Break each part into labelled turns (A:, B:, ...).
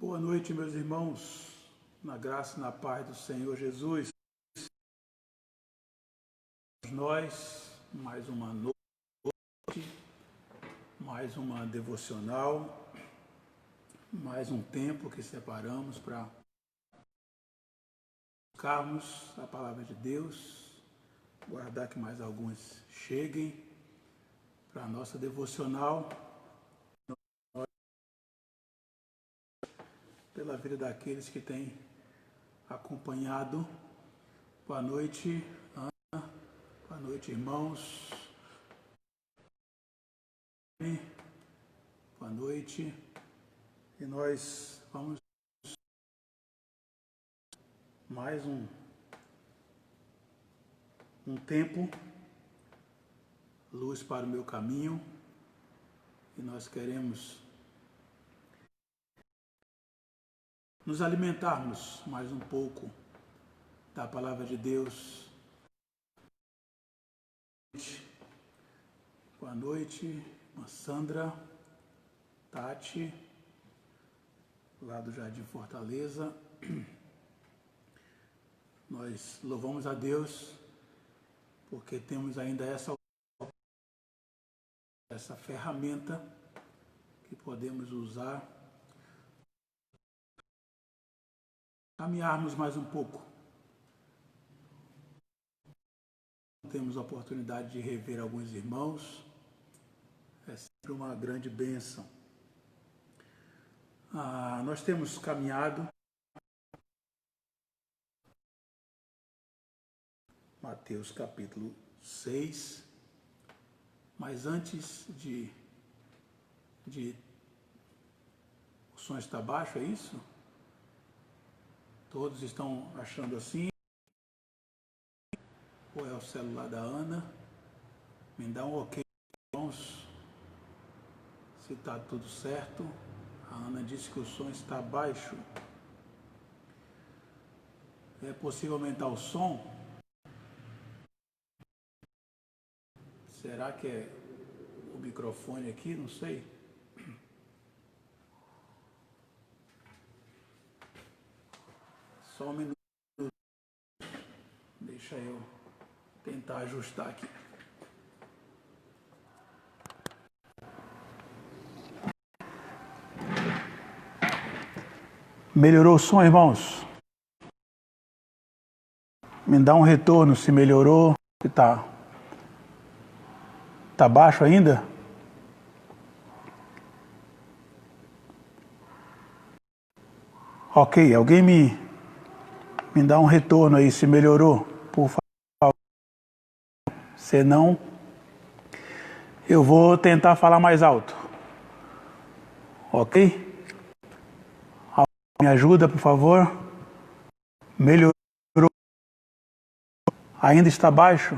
A: Boa noite, meus irmãos, na graça e na paz do Senhor Jesus. Nós, mais uma noite, mais uma devocional, mais um tempo que separamos para buscarmos a palavra de Deus, guardar que mais alguns cheguem para a nossa devocional, pela vida daqueles que têm acompanhado. Boa noite, Ana. Boa noite, irmãos. Boa noite. E nós vamos mais um tempo, luz para o meu caminho. E nós queremos nos alimentarmos mais um pouco da palavra de Deus. Boa noite, irmã Sandra, Tati, lá do Jardim Fortaleza. Nós louvamos a Deus porque temos ainda essa ferramenta que podemos usar, caminharmos mais um pouco. Temos a oportunidade de rever alguns irmãos, é sempre uma grande bênção. Nós temos caminhado Mateus capítulo 6, mas antes de o som está baixo, é isso? Todos estão achando assim? Ou é o celular da Ana? Me dá um ok, irmãos, se está tudo certo. A Ana disse que o som está baixo. É possível aumentar o som? Será que é o microfone aqui? Não sei. Só um minuto. Deixa eu tentar ajustar aqui. Melhorou o som, irmãos? Me dá um retorno se melhorou. Se tá baixo ainda? Ok, alguém me dá um retorno aí se melhorou, por favor. Se não, eu vou tentar falar mais alto. Ok? Me ajuda, por favor. Melhorou? Ainda está baixo?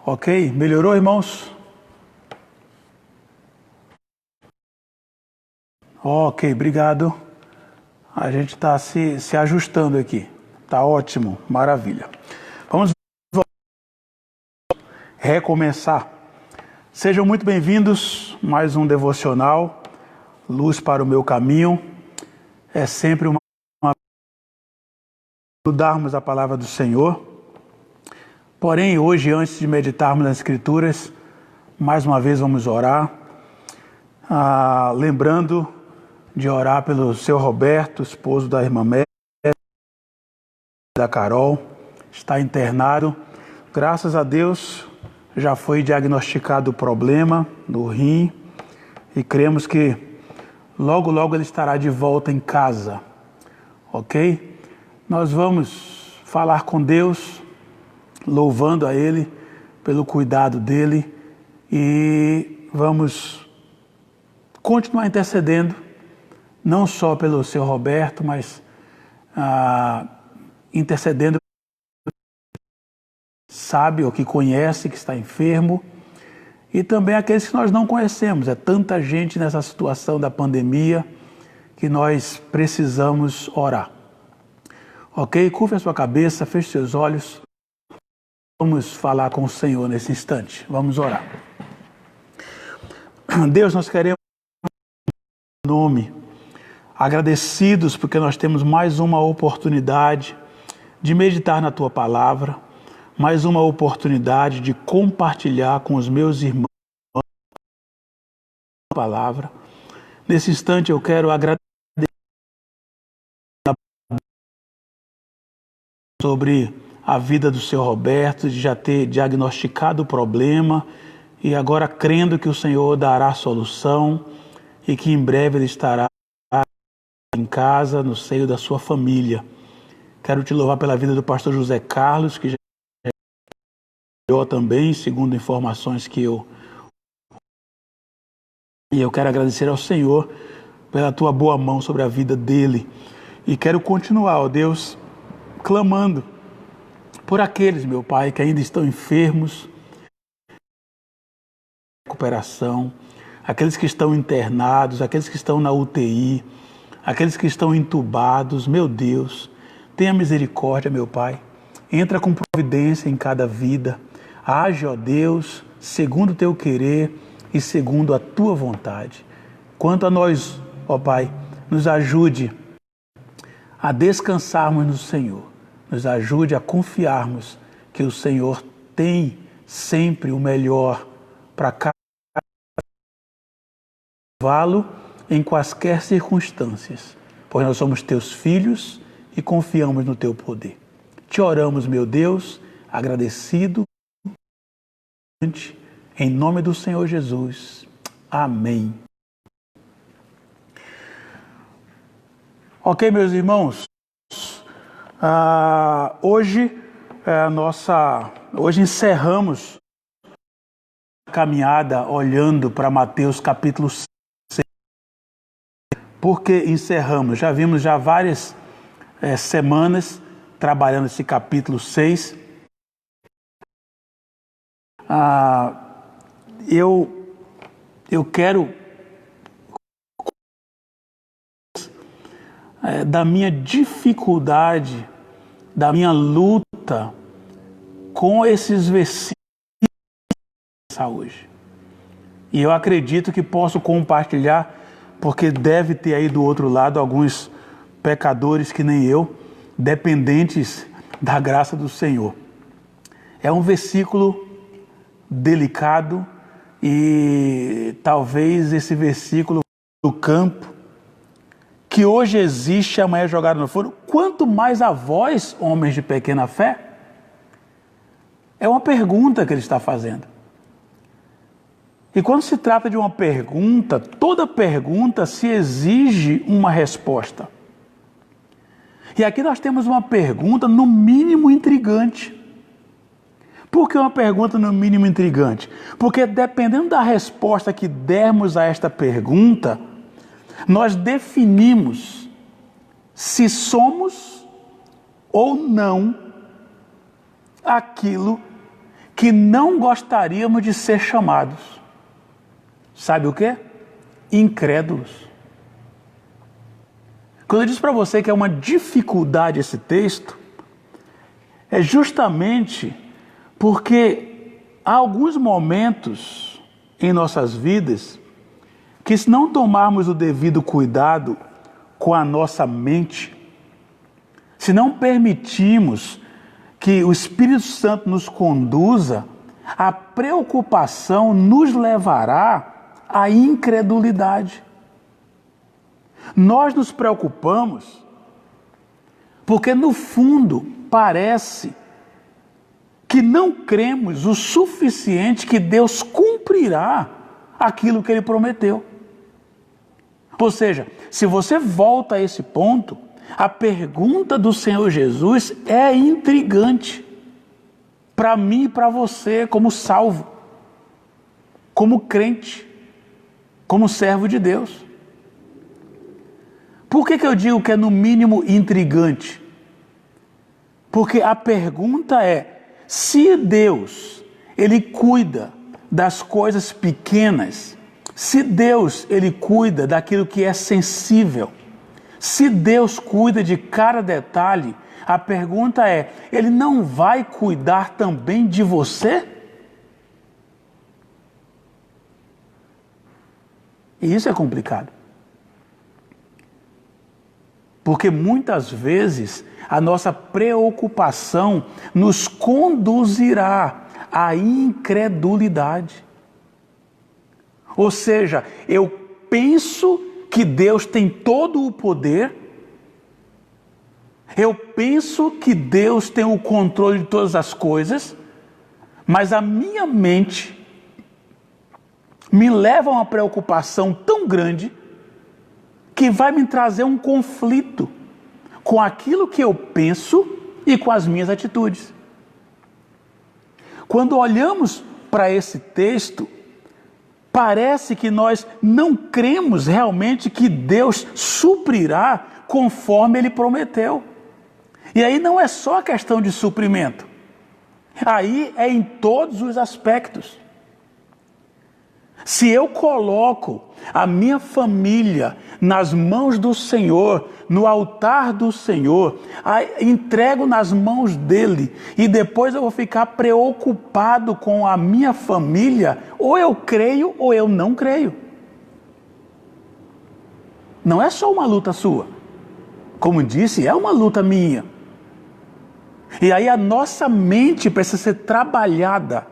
A: Ok, melhorou, irmãos? Ok, obrigado. A gente está se ajustando aqui. Tá ótimo, maravilha. Vamos recomeçar. Sejam muito bem-vindos, mais um devocional, luz para o meu caminho. É sempre uma estudarmos a palavra do Senhor. Porém, hoje, antes de meditarmos nas Escrituras, mais uma vez vamos orar, lembrando de orar pelo seu Roberto, esposo da irmã Mé, da Carol, está internado. Graças a Deus, já foi diagnosticado o problema no rim e cremos que logo, logo ele estará de volta em casa, ok? Nós vamos falar com Deus, louvando a Ele pelo cuidado dEle e vamos continuar intercedendo, não só pelo seu Roberto, mas intercedendo, sabe ou que conhece que está enfermo e também aqueles que nós não conhecemos. É tanta gente nessa situação da pandemia que nós precisamos orar. Ok? Curva a sua cabeça, feche seus olhos. Vamos falar com o Senhor nesse instante. Vamos orar. Deus, nós queremos em nome, agradecidos porque nós temos mais uma oportunidade de meditar na Tua Palavra, mais uma oportunidade de compartilhar com os meus irmãos a Palavra. Nesse instante eu quero agradecer sobre a vida do Senhor Roberto, de já ter diagnosticado o problema e agora crendo que o Senhor dará a solução e que em breve ele estará em casa, no seio da sua família. Quero te louvar pela vida do pastor José Carlos, que já também, segundo informações que eu quero agradecer ao Senhor pela tua boa mão sobre a vida dele. E quero continuar, ó Deus, clamando por aqueles, meu Pai, que ainda estão enfermos, recuperação, aqueles que estão internados, aqueles que estão na UTI, aqueles que estão entubados. Meu Deus, tenha misericórdia, meu Pai. Entra com providência em cada vida. Age, ó Deus, segundo o teu querer e segundo a tua vontade. Quanto a nós, ó Pai, nos ajude a descansarmos no Senhor. Nos ajude a confiarmos que o Senhor tem sempre o melhor para cavá-lo em quaisquer circunstâncias, pois nós somos teus filhos e confiamos no teu poder. Te oramos, meu Deus, agradecido, em nome do Senhor Jesus. Amém. Ok, meus irmãos, hoje encerramos a caminhada olhando para Mateus capítulo 6. Por que encerramos? Já vimos várias semanas trabalhando esse capítulo 6. Eu quero da minha dificuldade, da minha luta com esses versículos hoje. E eu acredito que posso compartilhar, porque deve ter aí do outro lado alguns pecadores que nem eu, dependentes da graça do Senhor. É um versículo delicado e talvez esse versículo do campo que hoje existe, amanhã é jogado no fogo. Quanto mais a vós, homens de pequena fé? É uma pergunta que ele está fazendo. E quando se trata de uma pergunta, toda pergunta se exige uma resposta. E aqui nós temos uma pergunta no mínimo intrigante. Por que uma pergunta no mínimo intrigante? Porque dependendo da resposta que dermos a esta pergunta, nós definimos se somos ou não aquilo que não gostaríamos de ser chamados. Sabe o quê? Incrédulos. Quando eu disse para você que é uma dificuldade esse texto, é justamente porque há alguns momentos em nossas vidas que, se não tomarmos o devido cuidado com a nossa mente, se não permitirmos que o Espírito Santo nos conduza, a preocupação nos levará à incredulidade. Nós nos preocupamos porque, no fundo, parece que não cremos o suficiente que Deus cumprirá aquilo que Ele prometeu. Ou seja, se você volta a esse ponto, a pergunta do Senhor Jesus é intrigante para mim e para você, como salvo, como crente, como servo de Deus. Por que eu digo que é no mínimo intrigante? Porque a pergunta é: se Deus, Ele cuida das coisas pequenas, se Deus ele cuida daquilo que é sensível, se Deus cuida de cada detalhe, a pergunta é, Ele não vai cuidar também de você? E isso é complicado. Porque muitas vezes a nossa preocupação nos conduzirá à incredulidade. Ou seja, eu penso que Deus tem todo o poder, eu penso que Deus tem o controle de todas as coisas, mas a minha mente me leva a uma preocupação tão grande que vai me trazer um conflito com aquilo que eu penso e com as minhas atitudes. Quando olhamos para esse texto, parece que nós não cremos realmente que Deus suprirá conforme Ele prometeu. E aí não é só a questão de suprimento. Aí é em todos os aspectos. Se eu coloco a minha família nas mãos do Senhor, no altar do Senhor, entrego nas mãos dele e depois eu vou ficar preocupado com a minha família, ou eu creio ou eu não creio. Não é só uma luta sua. Como disse, é uma luta minha. E aí a nossa mente precisa ser trabalhada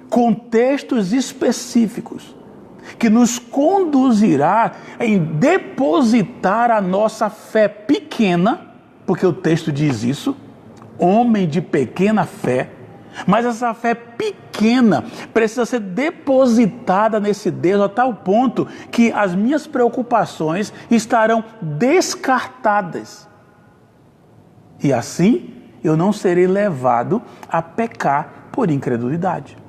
A: com textos específicos que nos conduzirá em depositar a nossa fé pequena, porque o texto diz isso, homem de pequena fé, mas essa fé pequena precisa ser depositada nesse Deus a tal ponto que as minhas preocupações estarão descartadas. E assim eu não serei levado a pecar por incredulidade.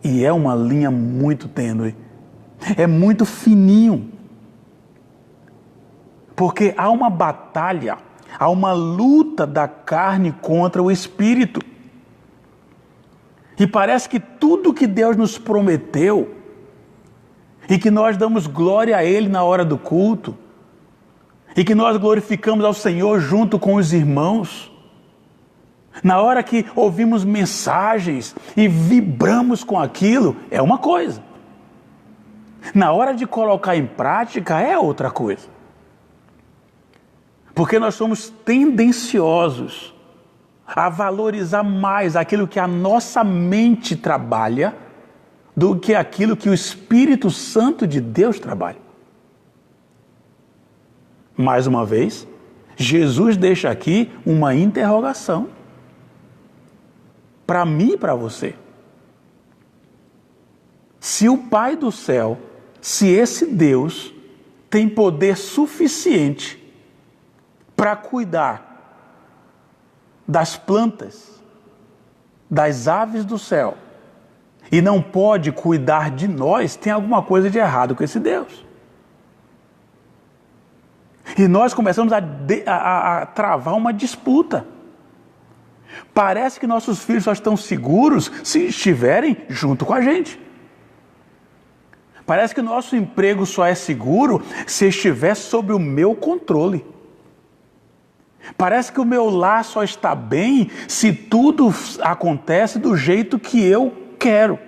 A: E é uma linha muito tênue, é muito fininho. Porque há uma batalha, há uma luta da carne contra o espírito. E parece que tudo que Deus nos prometeu, e que nós damos glória a Ele na hora do culto, e que nós glorificamos ao Senhor junto com os irmãos, na hora que ouvimos mensagens e vibramos com aquilo, é uma coisa. Na hora de colocar em prática, é outra coisa. Porque nós somos tendenciosos a valorizar mais aquilo que a nossa mente trabalha do que aquilo que o Espírito Santo de Deus trabalha. Mais uma vez, Jesus deixa aqui uma interrogação para mim e para você. Se o Pai do céu, se esse Deus tem poder suficiente para cuidar das plantas, das aves do céu, e não pode cuidar de nós, tem alguma coisa de errado com esse Deus. E nós começamos a travar uma disputa. Parece que nossos filhos só estão seguros se estiverem junto com a gente. Parece que o nosso emprego só é seguro se estiver sob o meu controle. Parece que o meu lar só está bem se tudo acontece do jeito que eu quero.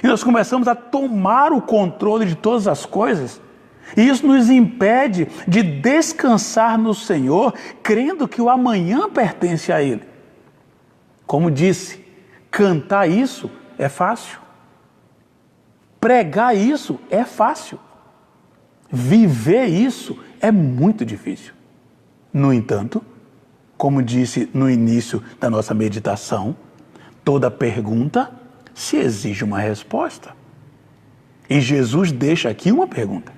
A: E nós começamos a tomar o controle de todas as coisas. E isso nos impede de descansar no Senhor, crendo que o amanhã pertence a Ele. Como disse, cantar isso é fácil. Pregar isso é fácil. Viver isso é muito difícil. No entanto, como disse no início da nossa meditação, toda pergunta se exige uma resposta. E Jesus deixa aqui uma pergunta.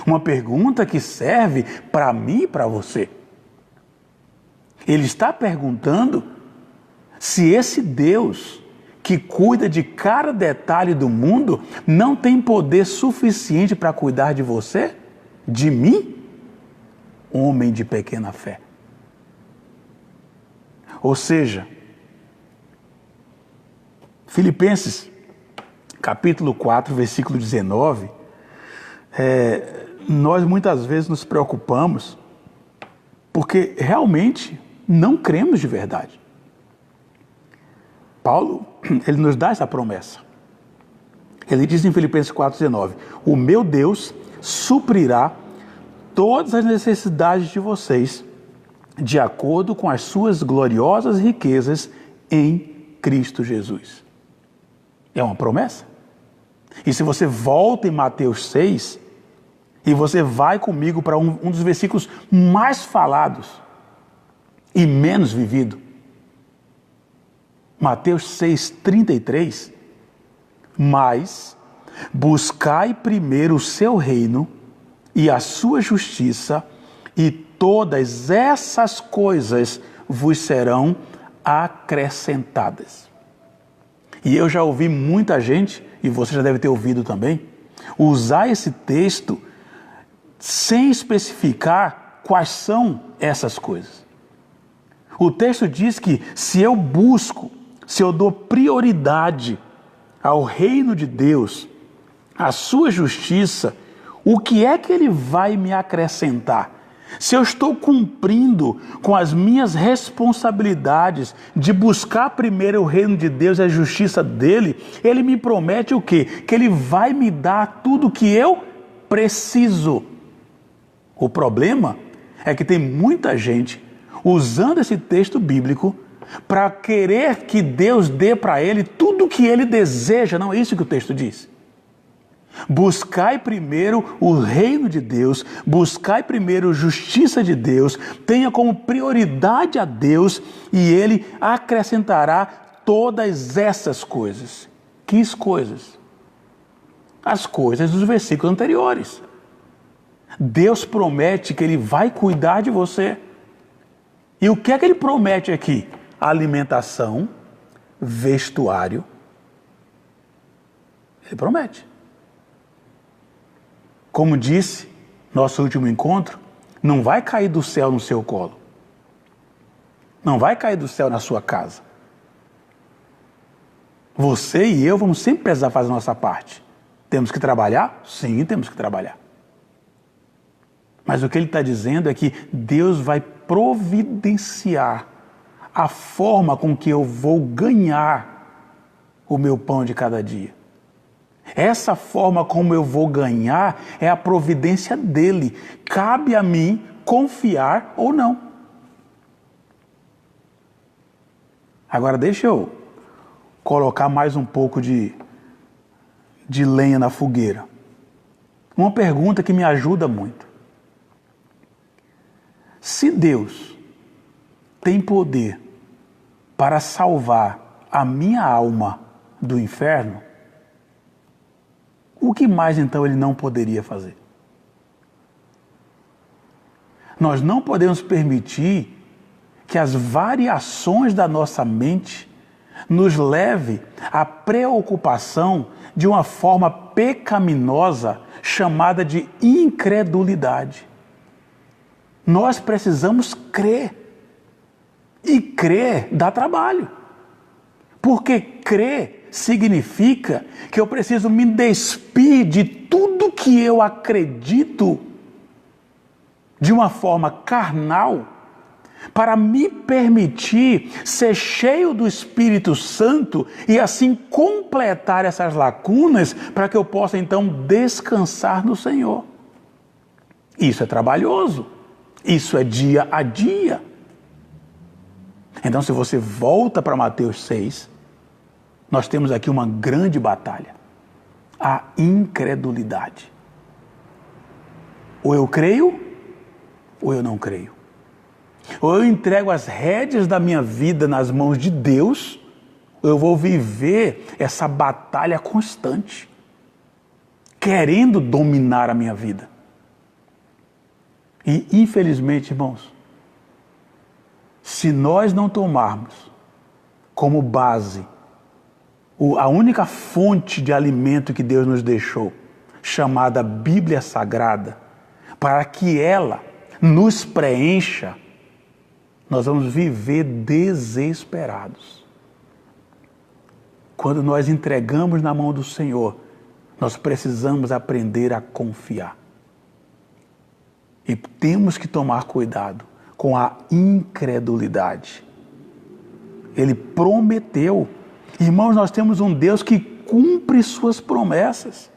A: Uma pergunta que serve para mim e para você. Ele está perguntando se esse Deus que cuida de cada detalhe do mundo não tem poder suficiente para cuidar de você, de mim, homem de pequena fé. Ou seja, Filipenses, capítulo 4, versículo 19, nós muitas vezes nos preocupamos porque realmente não cremos de verdade. Paulo, ele nos dá essa promessa. Ele diz em Filipenses 4,19: o meu Deus suprirá todas as necessidades de vocês, de acordo com as suas gloriosas riquezas em Cristo Jesus. É uma promessa. E se você volta em Mateus 6, e você vai comigo para um dos versículos mais falados e menos vivido, Mateus 6,33, mas buscai primeiro o seu reino e a sua justiça, e todas essas coisas vos serão acrescentadas. E eu já ouvi muita gente, e você já deve ter ouvido também, usar esse texto sem especificar quais são essas coisas. O texto diz que se eu busco, se eu dou prioridade ao reino de Deus, à sua justiça, o que é que ele vai me acrescentar? Se eu estou cumprindo com as minhas responsabilidades de buscar primeiro o reino de Deus e a justiça dele, ele me promete o quê? Que ele vai me dar tudo o que eu preciso. O problema é que tem muita gente usando esse texto bíblico para querer que Deus dê para ele tudo o que ele deseja. Não é isso que o texto diz. Buscai primeiro o reino de Deus, buscai primeiro a justiça de Deus, tenha como prioridade a Deus e ele acrescentará todas essas coisas. Que coisas? As coisas dos versículos anteriores. Deus promete que ele vai cuidar de você. E o que é que ele promete aqui? Alimentação, vestuário. Ele promete. Como disse nosso último encontro, não vai cair do céu no seu colo. Não vai cair do céu na sua casa. Você e eu vamos sempre precisar fazer a nossa parte. Temos que trabalhar? Sim, temos que trabalhar. Mas o que ele está dizendo é que Deus vai providenciar a forma com que eu vou ganhar o meu pão de cada dia. Essa forma como eu vou ganhar é a providência dele. Cabe a mim confiar ou não. Agora deixa eu colocar mais um pouco de lenha na fogueira. Uma pergunta que me ajuda muito. Se Deus tem poder para salvar a minha alma do inferno, o que mais então ele não poderia fazer? Nós não podemos permitir que as variações da nossa mente nos leve à preocupação de uma forma pecaminosa chamada de incredulidade. Nós precisamos crer. E crer dá trabalho. Porque crer significa que eu preciso me despir de tudo que eu acredito de uma forma carnal para me permitir ser cheio do Espírito Santo e assim completar essas lacunas para que eu possa então descansar no Senhor. Isso é trabalhoso. Isso é dia a dia. Então, se você volta para Mateus 6, nós temos aqui uma grande batalha. A incredulidade. Ou eu creio, ou eu não creio. Ou eu entrego as rédeas da minha vida nas mãos de Deus, ou eu vou viver essa batalha constante, querendo dominar a minha vida. E, infelizmente, irmãos, se nós não tomarmos como base a única fonte de alimento que Deus nos deixou, chamada Bíblia Sagrada, para que ela nos preencha, nós vamos viver desesperados. quando nós entregamos na mão do Senhor, nós precisamos aprender a confiar. E temos que tomar cuidado com a incredulidade. Ele prometeu. Irmãos, nós temos um Deus que cumpre suas promessas.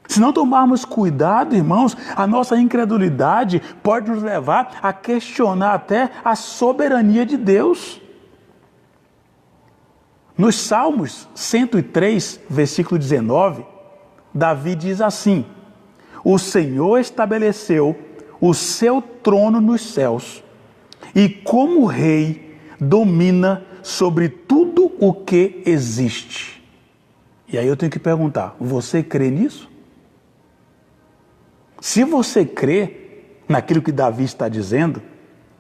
A: Se não tomarmos cuidado, irmãos, a nossa incredulidade pode nos levar a questionar até a soberania de Deus. Nos Salmos 103, versículo 19, Davi diz assim: o Senhor estabeleceu o seu trono nos céus e como rei domina sobre tudo o que existe. E aí eu tenho que perguntar, você crê nisso? Se você crê naquilo que Davi está dizendo,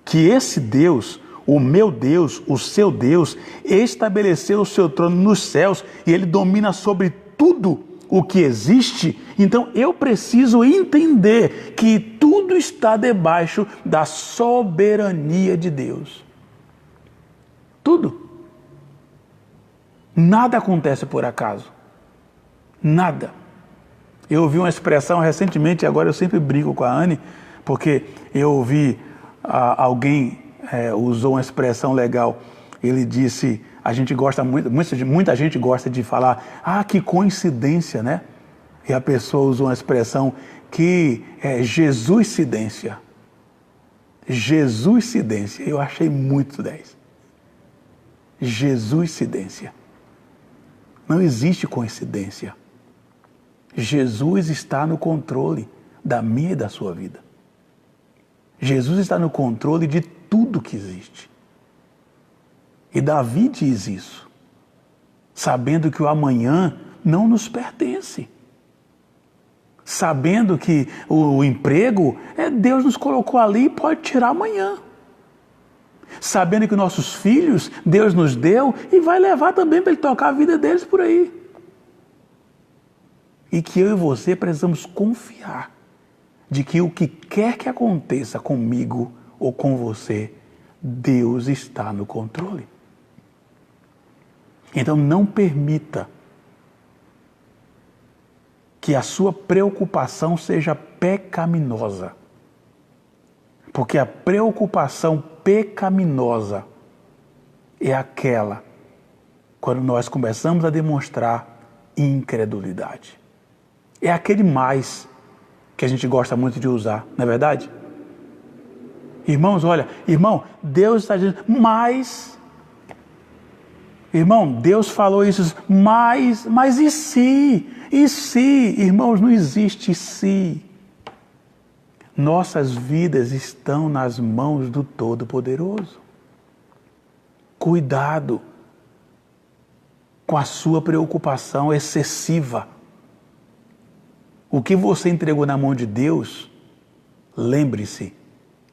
A: que esse Deus, o meu Deus, o seu Deus, estabeleceu o seu trono nos céus e ele domina sobre tudo o que existe, então eu preciso entender que tudo está debaixo da soberania de Deus. Tudo. Nada acontece por acaso. Nada. Eu ouvi uma expressão recentemente, e agora eu sempre brinco com a Anne, porque eu ouvi alguém usou uma expressão legal. Ele disse, a gente gosta muita gente gosta de falar, que coincidência, né? E a pessoa usou uma expressão que é Jesuscidência. Jesuscidência. Eu achei muito 10. Jesuscidência. Não existe coincidência. Jesus está no controle da minha e da sua vida. Jesus está no controle de tudo que existe. E Davi diz isso, sabendo que o amanhã não nos pertence. Sabendo que o emprego, Deus nos colocou ali e pode tirar amanhã. Sabendo que nossos filhos, Deus nos deu e vai levar também para Ele tocar a vida deles por aí. E que eu e você precisamos confiar de que o que quer que aconteça comigo ou com você, Deus está no controle. Então não permita que a sua preocupação seja pecaminosa. Porque a preocupação pecaminosa é aquela quando nós começamos a demonstrar incredulidade. É aquele mais que a gente gosta muito de usar, não é verdade? Irmãos, olha, Deus está dizendo, mas... Irmão, Deus falou isso, mas e se? E se? Irmãos, não existe se. Nossas vidas estão nas mãos do Todo-Poderoso. Cuidado com a sua preocupação excessiva. O que você entregou na mão de Deus, lembre-se,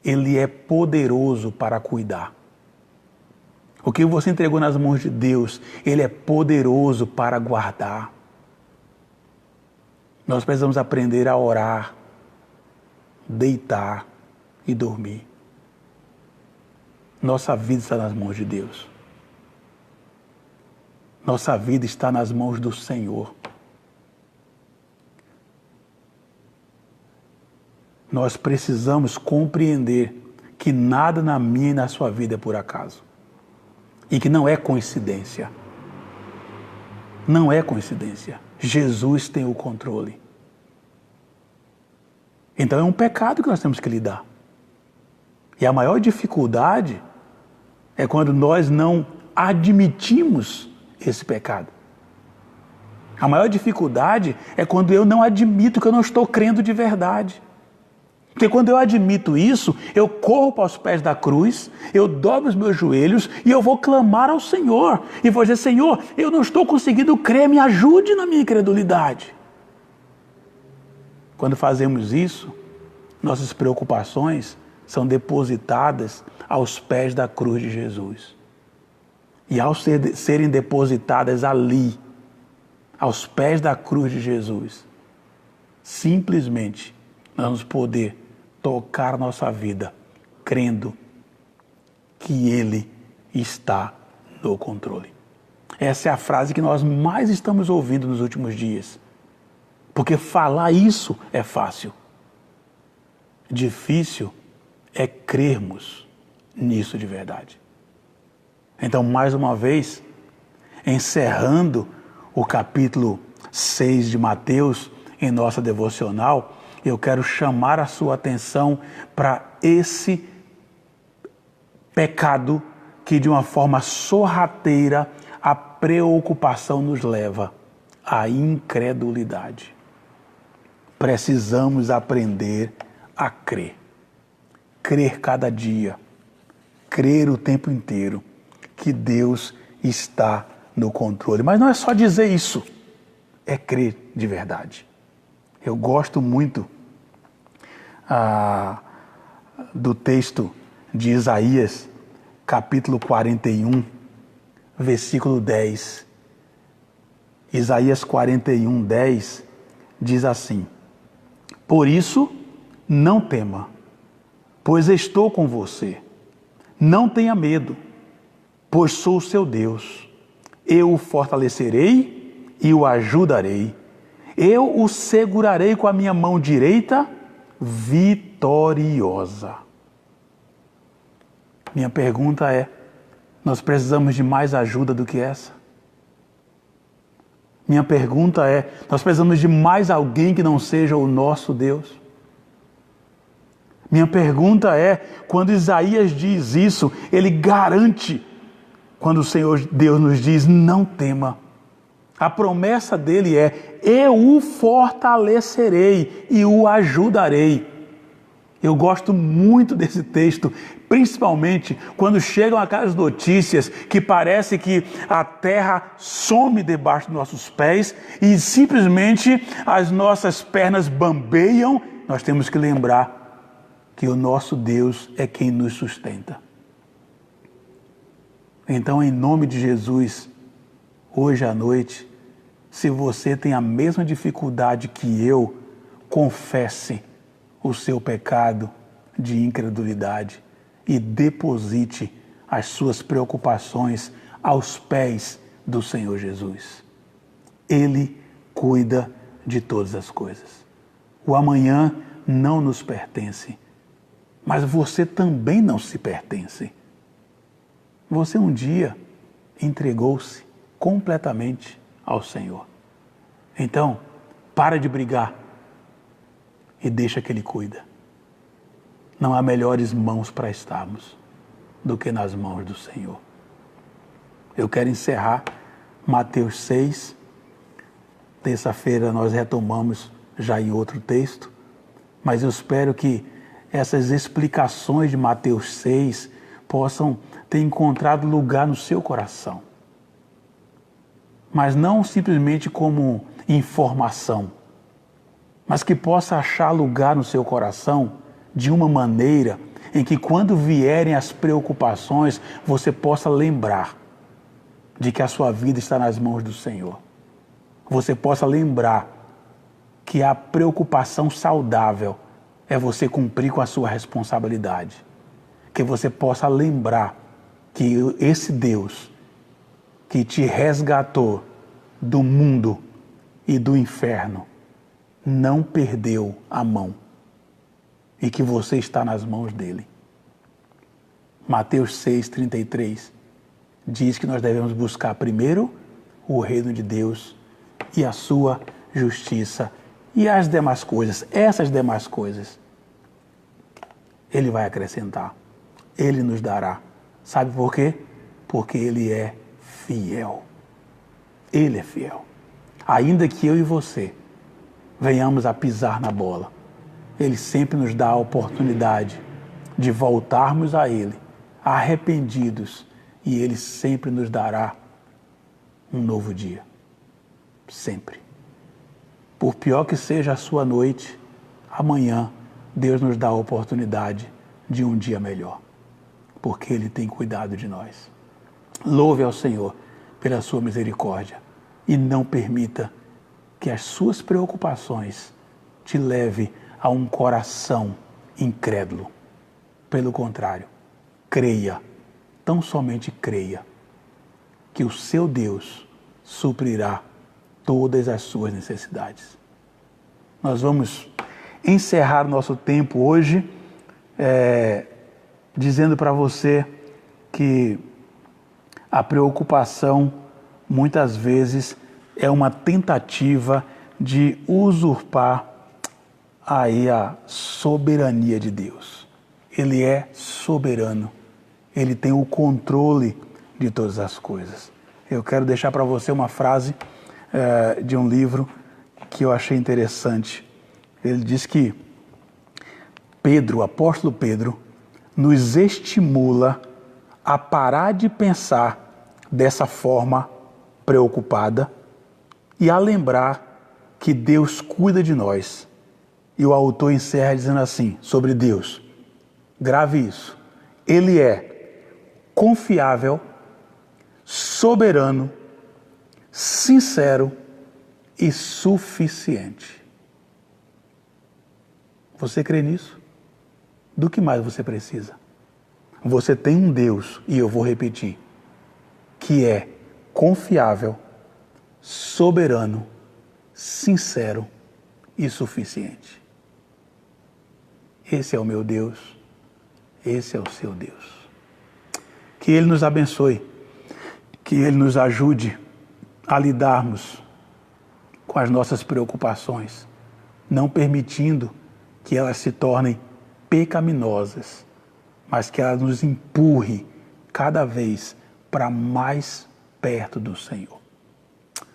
A: Ele é poderoso para cuidar. O que você entregou nas mãos de Deus, Ele é poderoso para guardar. Nós precisamos aprender a orar, deitar e dormir. Nossa vida está nas mãos de Deus. Nossa vida está nas mãos do Senhor. Nós precisamos compreender que nada na minha e na sua vida é por acaso. E que não é coincidência. Não é coincidência. Jesus tem o controle. Então é um pecado que nós temos que lidar. E a maior dificuldade é quando nós não admitimos esse pecado. A maior dificuldade é quando eu não admito que eu não estou crendo de verdade. Porque quando eu admito isso, eu corro para os pés da cruz, eu dobro os meus joelhos e eu vou clamar ao Senhor. E vou dizer, Senhor, eu não estou conseguindo crer, me ajude na minha incredulidade. Quando fazemos isso, nossas preocupações são depositadas aos pés da cruz de Jesus. E ao serem depositadas ali, aos pés da cruz de Jesus, simplesmente nós vamos poder tocar nossa vida, crendo que Ele está no controle. Essa é a frase que nós mais estamos ouvindo nos últimos dias. Porque falar isso é fácil. Difícil é crermos nisso de verdade. Então, mais uma vez, encerrando o capítulo 6 de Mateus em nossa devocional, eu quero chamar a sua atenção para esse pecado que de uma forma sorrateira a preocupação nos leva à incredulidade. Precisamos aprender a crer. Crer cada dia. Crer o tempo inteiro que Deus está no controle. Mas não é só dizer isso, é crer de verdade. Eu gosto muito do texto de Isaías, capítulo 41, versículo 10. Isaías 41, 10 diz assim: Por isso, não tema, pois estou com você. Não tenha medo, pois sou o seu Deus. Eu o fortalecerei e o ajudarei. Eu o segurarei com a minha mão direita vitoriosa. Minha pergunta é: nós precisamos de mais ajuda do que essa? Minha pergunta é: nós precisamos de mais alguém que não seja o nosso Deus? Minha pergunta é: quando Isaías diz isso, ele garante, quando o Senhor Deus nos diz, não tema. A promessa dele é: eu o fortalecerei e o ajudarei. Eu gosto muito desse texto, principalmente quando chegam aquelas notícias que parece que a terra some debaixo dos nossos pés e simplesmente as nossas pernas bambeiam. Nós temos que lembrar que o nosso Deus é quem nos sustenta. Então, em nome de Jesus, hoje à noite, se você tem a mesma dificuldade que eu, confesse o seu pecado de incredulidade e deposite as suas preocupações aos pés do Senhor Jesus. Ele cuida de todas as coisas. O amanhã não nos pertence, mas você também não se pertence. Você um dia entregou-se completamente ao Senhor. Então, para de brigar e deixa que Ele cuida. Não há melhores mãos para estarmos do que nas mãos do Senhor. Eu quero encerrar Mateus 6. Terça-feira nós retomamos já em outro texto, mas eu espero que essas explicações de Mateus 6 possam ter encontrado lugar no seu coração. Mas não simplesmente como informação, mas que possa achar lugar no seu coração de uma maneira em que, quando vierem as preocupações, você possa lembrar de que a sua vida está nas mãos do Senhor. Você possa lembrar que a preocupação saudável é você cumprir com a sua responsabilidade. Que você possa lembrar que esse Deus que te resgatou do mundo e do inferno não perdeu a mão e que você está nas mãos dele. Mateus 6,33 diz que nós devemos buscar primeiro o reino de Deus e a sua justiça e as demais coisas, essas demais coisas, Ele vai acrescentar, Ele nos dará. Sabe por quê? Porque Ele é fiel. Ele é fiel. Ainda que eu e você venhamos a pisar na bola, Ele sempre nos dá a oportunidade de voltarmos a Ele, arrependidos, e Ele sempre nos dará um novo dia. Sempre. Por pior que seja a sua noite, amanhã Deus nos dá a oportunidade de um dia melhor, porque Ele tem cuidado de nós. Louve ao Senhor pela sua misericórdia e não permita que as suas preocupações te levem a um coração incrédulo. Pelo contrário, creia, tão somente creia, que o seu Deus suprirá todas as suas necessidades. Nós vamos encerrar nosso tempo hoje dizendo para você que a preocupação muitas vezes é uma tentativa de usurpar aí a soberania de Deus. Ele é soberano, ele tem o controle de todas as coisas. Eu quero deixar para você uma frase de um livro que eu achei interessante. Ele diz que Pedro, o apóstolo Pedro, nos estimula a parar de pensar dessa forma preocupada e a lembrar que Deus cuida de nós. E o autor encerra dizendo assim, sobre Deus, grave isso, Ele é confiável, soberano, sincero e suficiente. Você crê nisso? Do que mais você precisa? Você tem um Deus, e eu vou repetir, que é confiável, soberano, sincero e suficiente. Esse é o meu Deus, esse é o seu Deus. Que Ele nos abençoe, que Ele nos ajude a lidarmos com as nossas preocupações, não permitindo que elas se tornem pecaminosas, mas que elas nos empurre cada vez para mais perto do Senhor.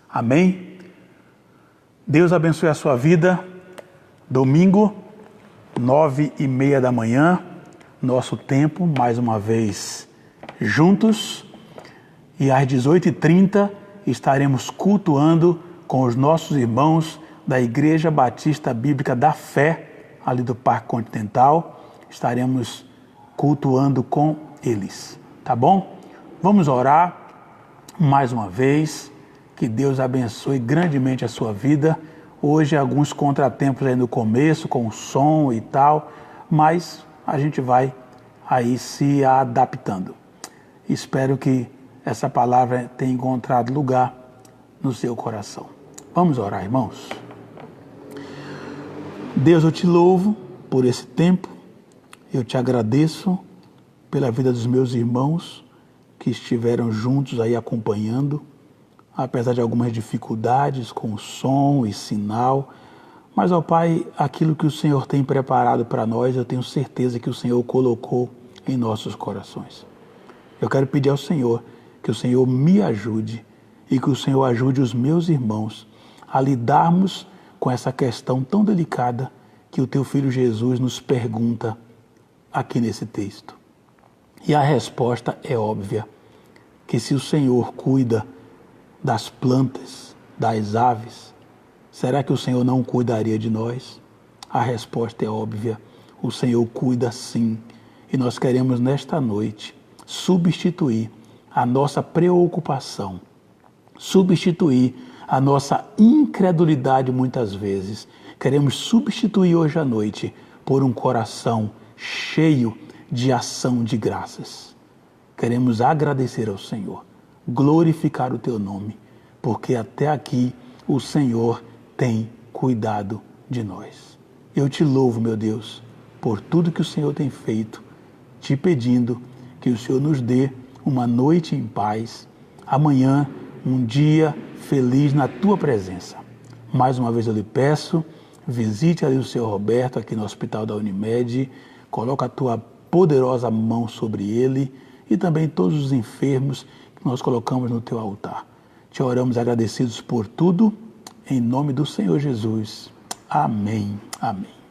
A: Amém? Deus abençoe a sua vida. Domingo, 9h30 da manhã, nosso tempo, mais uma vez, juntos. E às 18h30 estaremos cultuando com os nossos irmãos da Igreja Batista Bíblica da Fé, ali do Parque Continental. Estaremos cultuando com eles, tá bom? Vamos orar mais uma vez. Que Deus abençoe grandemente a sua vida. Hoje alguns contratempos aí no começo, com o som e tal, mas a gente vai aí se adaptando. Espero que essa palavra tenha encontrado lugar no seu coração. Vamos orar, irmãos. Deus, eu te louvo por esse tempo. Eu te agradeço pela vida dos meus irmãos que estiveram juntos aí acompanhando, apesar de algumas dificuldades com som e sinal. Mas, ó Pai, aquilo que o Senhor tem preparado para nós, eu tenho certeza que o Senhor colocou em nossos corações. Eu quero pedir ao Senhor que o Senhor me ajude e que o Senhor ajude os meus irmãos a lidarmos com essa questão tão delicada que o Teu Filho Jesus nos pergunta aqui nesse texto. E a resposta é óbvia, que se o Senhor cuida das plantas, das aves, será que o Senhor não cuidaria de nós? A resposta é óbvia, o Senhor cuida sim. E nós queremos nesta noite substituir a nossa preocupação, substituir a nossa incredulidade muitas vezes. Queremos substituir hoje à noite por um coração cheio de ação de graças. Queremos agradecer ao Senhor, glorificar o Teu nome, porque até aqui o Senhor tem cuidado de nós. Eu te louvo, meu Deus, por tudo que o Senhor tem feito, te pedindo que o Senhor nos dê uma noite em paz, amanhã um dia feliz na Tua presença. Mais uma vez eu lhe peço, visite ali o Senhor Roberto aqui no Hospital da Unimed, coloca a Tua poderosa mão sobre ele e também todos os enfermos que nós colocamos no Teu altar. Te oramos agradecidos por tudo, em nome do Senhor Jesus. Amém. Amém.